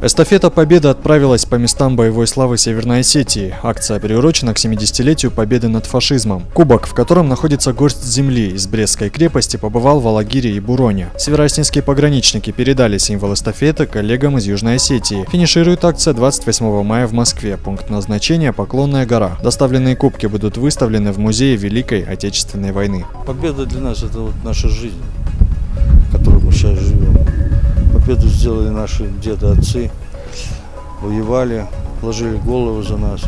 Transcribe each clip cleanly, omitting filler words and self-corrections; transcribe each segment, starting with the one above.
Эстафета Победы отправилась по местам боевой славы Северной Осетии. Акция приурочена к 70-летию победы над фашизмом. Кубок, в котором находится горсть земли из Брестской крепости, побывал в Алагире и Буроне. Северооснинские пограничники передали символ эстафеты коллегам из Южной Осетии. Финиширует акция 28 мая в Москве. Пункт назначения – Поклонная гора. Доставленные кубки будут выставлены в музее Великой Отечественной войны. Победа для нас – это вот наша жизнь, в которой мы сейчас живем. Победу сделали наши деды, отцы, воевали, положили голову за нас.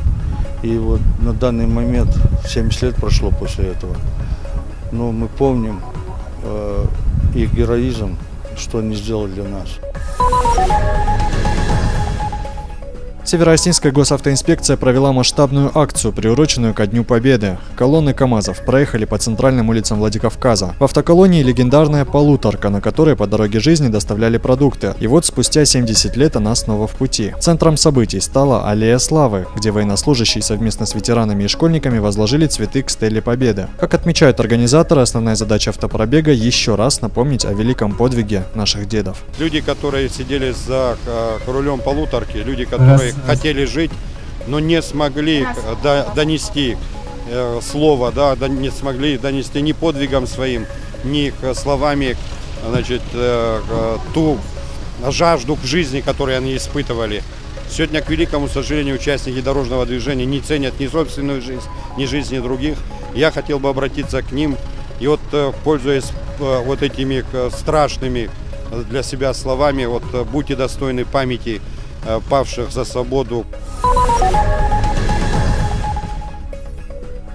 И вот на данный момент 70 лет прошло после этого. Но мы помним их героизм, что они сделали для нас. Северооснинская госавтоинспекция провела масштабную акцию, приуроченную ко Дню Победы. Колонны КАМАЗов проехали по центральным улицам Владикавказа. В автоколонии легендарная полуторка, на которой по дороге жизни доставляли продукты. И вот спустя 70 лет она снова в пути. Центром событий стала Аллея Славы, где военнослужащие совместно с ветеранами и школьниками возложили цветы к стеле Победы. Как отмечают организаторы, основная задача автопробега – еще раз напомнить о великом подвиге наших дедов. Люди, которые сидели за рулем полуторки, люди, которые хотели жить, но не смогли донести слово, не смогли донести ни подвигом своим, ни словами, значит, ту жажду к жизни, которую они испытывали. Сегодня, к великому сожалению, участники дорожного движения не ценят ни собственную жизнь, ни жизни других. Я хотел бы обратиться к ним и вот, пользуясь вот этими страшными для себя словами, вот, будьте достойны памяти павших за свободу.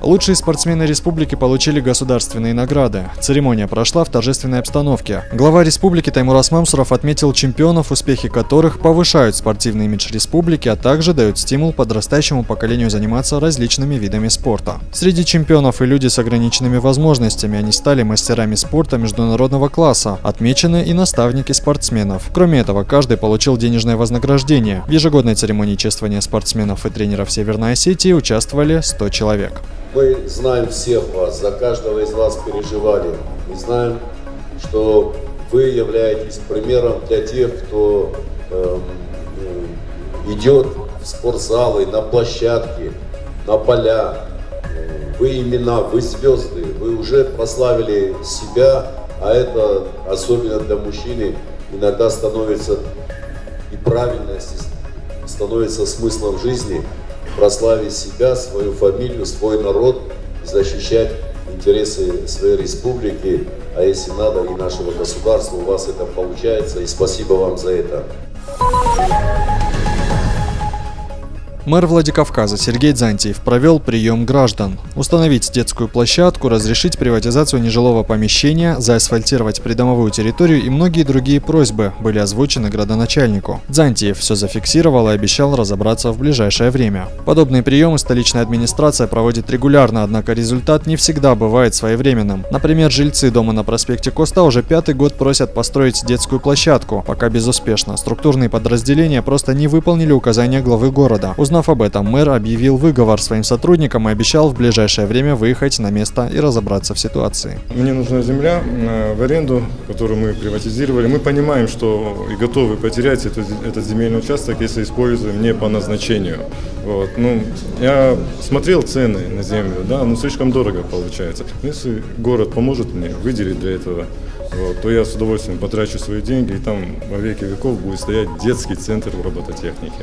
Лучшие спортсмены республики получили государственные награды. Церемония прошла в торжественной обстановке. Глава республики Таймураз Мамсуров отметил чемпионов, успехи которых повышают спортивный имидж республики, а также дают стимул подрастающему поколению заниматься различными видами спорта. Среди чемпионов и люди с ограниченными возможностями, они стали мастерами спорта международного класса. Отмечены и наставники спортсменов. Кроме этого, каждый получил денежное вознаграждение. В ежегодной церемонии чествования спортсменов и тренеров Северной Осетии участвовали 100 человек. Мы знаем всех вас, за каждого из вас переживали. Мы знаем, что вы являетесь примером для тех, кто идет в спортзалы, на площадки, на поля. Вы имена, вы звезды, вы уже прославили себя, а это, особенно для мужчины, иногда становится и правильность, становится смыслом жизни. Прославить себя, свою фамилию, свой народ, защищать интересы своей республики, а если надо, и нашего государства. У вас это получается, и спасибо вам за это. Мэр Владикавказа Сергей Дзантиев провел прием граждан. Установить детскую площадку, разрешить приватизацию нежилого помещения, заасфальтировать придомовую территорию и многие другие просьбы были озвучены градоначальнику. Дзантиев все зафиксировал и обещал разобраться в ближайшее время. Подобные приемы столичная администрация проводит регулярно, однако результат не всегда бывает своевременным. Например, жильцы дома на проспекте Коста уже 5-й год просят построить детскую площадку, пока безуспешно. Структурные подразделения просто не выполнили указания главы города. Узнав об этом, мэр объявил выговор своим сотрудникам и обещал в ближайшее время выехать на место и разобраться в ситуации. Мне нужна земля в аренду, которую мы приватизировали. Мы понимаем, что и готовы потерять этот земельный участок, если используем не по назначению. Вот. Я смотрел цены на землю, слишком дорого получается. Если город поможет мне выделить для этого, то я с удовольствием потрачу свои деньги, и там во веки веков будет стоять детский центр робототехники.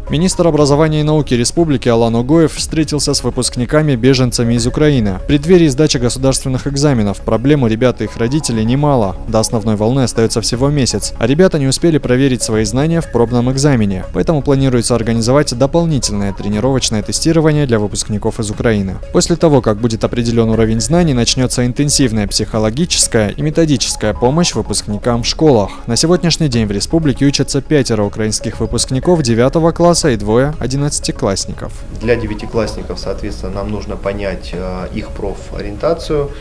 Министр образования и науки республики Алан Огоев встретился с выпускниками-беженцами из Украины. В преддверии сдачи государственных экзаменов проблем у ребят и их родителей немало. До основной волны остается всего месяц, а ребята не успели проверить свои знания в пробном экзамене. Поэтому планируется организовать дополнительное тренировочное тестирование для выпускников из Украины. После того, как будет определен уровень знаний, начнется интенсивная психологическая и методическая помощь выпускникам в школах. На сегодняшний день в республике учатся 5 украинских выпускников 9 класса и 2 11-классников. Для 9-классников, соответственно, нам нужно понять их профориентацию.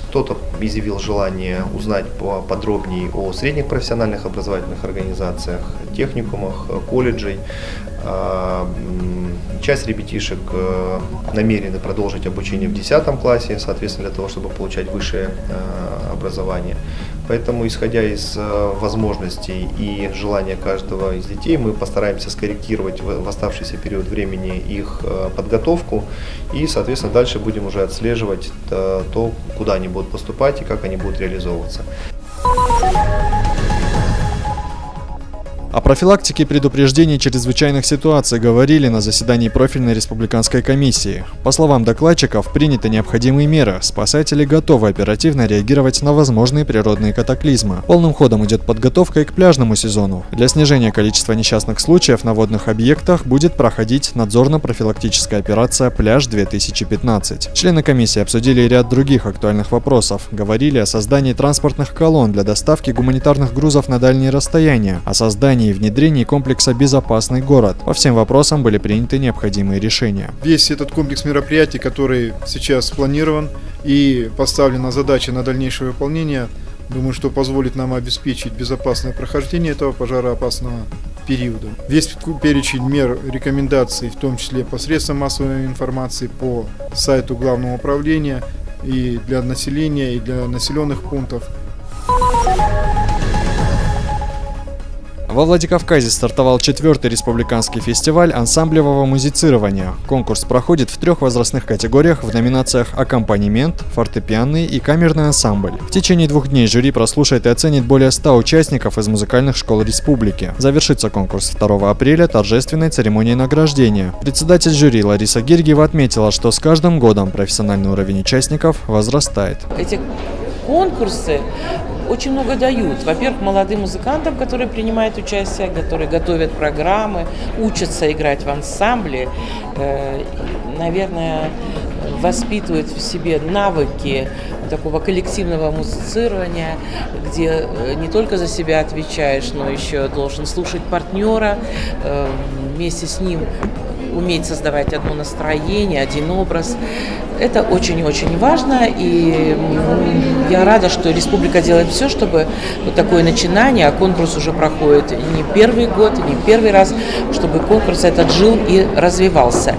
Кто-то изъявил желание узнать подробнее о средних профессиональных образовательных организациях, техникумах, колледжей. Часть ребятишек намерены продолжить обучение в 10 классе, соответственно, для того, чтобы получать высшее образование. Поэтому, исходя из возможностей и желания каждого из детей, мы постараемся скорректировать в оставшийся период времени их подготовку и, соответственно, дальше будем уже отслеживать то, куда они будут поступать и как они будут реализовываться. О профилактике и предупреждении чрезвычайных ситуаций говорили на заседании профильной республиканской комиссии. По словам докладчиков, приняты необходимые меры. Спасатели готовы оперативно реагировать на возможные природные катаклизмы. Полным ходом идет подготовка и к пляжному сезону. Для снижения количества несчастных случаев на водных объектах будет проходить надзорно-профилактическая операция «Пляж-2015». Члены комиссии обсудили ряд других актуальных вопросов. Говорили о создании транспортных колонн для доставки гуманитарных грузов на дальние расстояния, о создании и внедрении комплекса «Безопасный город». По всем вопросам были приняты необходимые решения. Весь этот комплекс мероприятий, который сейчас спланирован и поставлена задача на дальнейшее выполнение, думаю, что позволит нам обеспечить безопасное прохождение этого пожароопасного периода. Весь перечень мер, рекомендаций, в том числе посредством массовой информации по сайту Главного управления и для населения, и для населенных пунктов. Во Владикавказе стартовал 4-й республиканский фестиваль ансамблевого музицирования. Конкурс проходит в 3 возрастных категориях в номинациях «Аккомпанемент», «Фортепианный» и «Камерный ансамбль». В течение 2 дней жюри прослушает и оценит более 100 участников из музыкальных школ республики. Завершится конкурс 2 апреля торжественной церемонией награждения. Председатель жюри Лариса Гиргиева отметила, что с каждым годом профессиональный уровень участников возрастает. Эти конкурсы очень много дают. Во-первых, молодым музыкантам, которые принимают участие, которые готовят программы, учатся играть в ансамбле, наверное, воспитывают в себе навыки такого коллективного музицирования, где не только за себя отвечаешь, но еще должен слушать партнера, вместе с ним уметь создавать одно настроение, один образ. Это очень-очень важно, и я рада, что республика делает все, чтобы вот такое начинание, а конкурс уже проходит не первый год, не первый раз, чтобы конкурс этот жил и развивался.